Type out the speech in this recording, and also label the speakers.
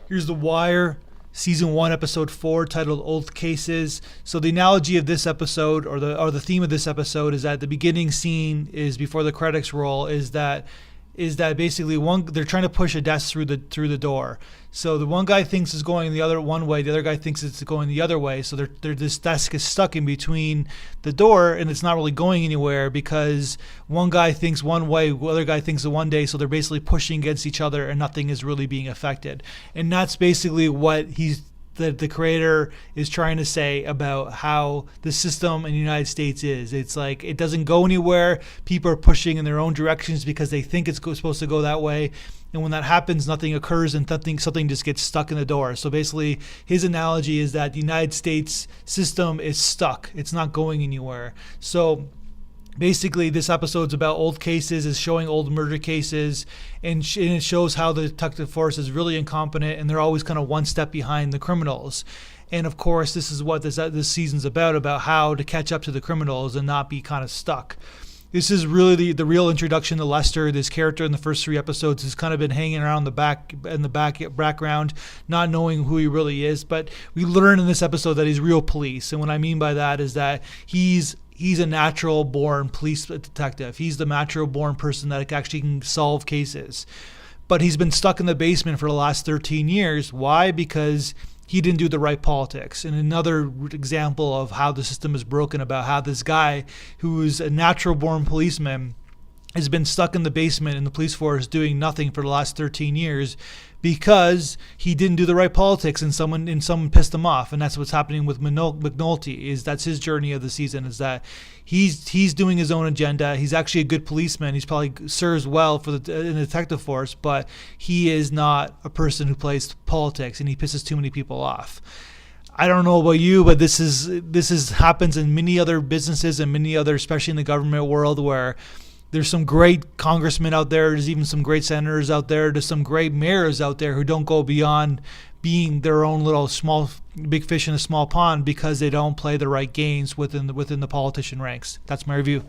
Speaker 1: Here's The Wire, Season 1, Episode 4, titled Old Cases. So the analogy of this episode, or the theme of this episode, is that the beginning scene is before the credits roll, is that basically they're trying to push a desk through the door. So the one guy thinks it's going the other one way, the other guy thinks it's going the other way. So this desk is stuck in between the door, and it's not really going anywhere because one guy thinks one way, the other guy thinks the one day. So they're basically pushing against each other, and nothing is really being affected. And that's basically what the creator is trying to say about how the system in the United States is. It's like it doesn't go anywhere. People are pushing in their own directions because they think it's supposed to go that way. And when that happens, nothing occurs and something just gets stuck in the door. So basically, his analogy is that the United States system is stuck. It's not going anywhere. So basically, this episode's about old cases, is showing old murder cases, and it shows how the detective force is really incompetent, and they're always kind of one step behind the criminals. And of course, this is what this season's about how to catch up to the criminals and not be kind of stuck. This is really the real introduction to Lester. This character in the first 3 episodes has kind of been hanging around in the background, not knowing who he really is. But we learn in this episode that he's real police. And what I mean by that is that he's a natural-born police detective. He's the natural-born person that actually can solve cases. But he's been stuck in the basement for the last 13 years. Why? Because he didn't do the right politics. And another example of how the system is broken, about how this guy who is a natural-born policeman has been stuck in the basement in the police force doing nothing for the last 13 years because he didn't do the right politics and someone pissed him off. And that's what's happening with McNulty. That's his journey of the season, is that he's doing his own agenda. He's actually a good policeman. He's probably serves well in the detective force, but he is not a person who plays politics, and he pisses too many people off. I don't know about you, but this happens in many other businesses and many other, especially in the government world, where there's some great congressmen out there. There's even some great senators out there. There's some great mayors out there who don't go beyond being their own little big fish in a small pond because they don't play the right games within the politician ranks. That's my review.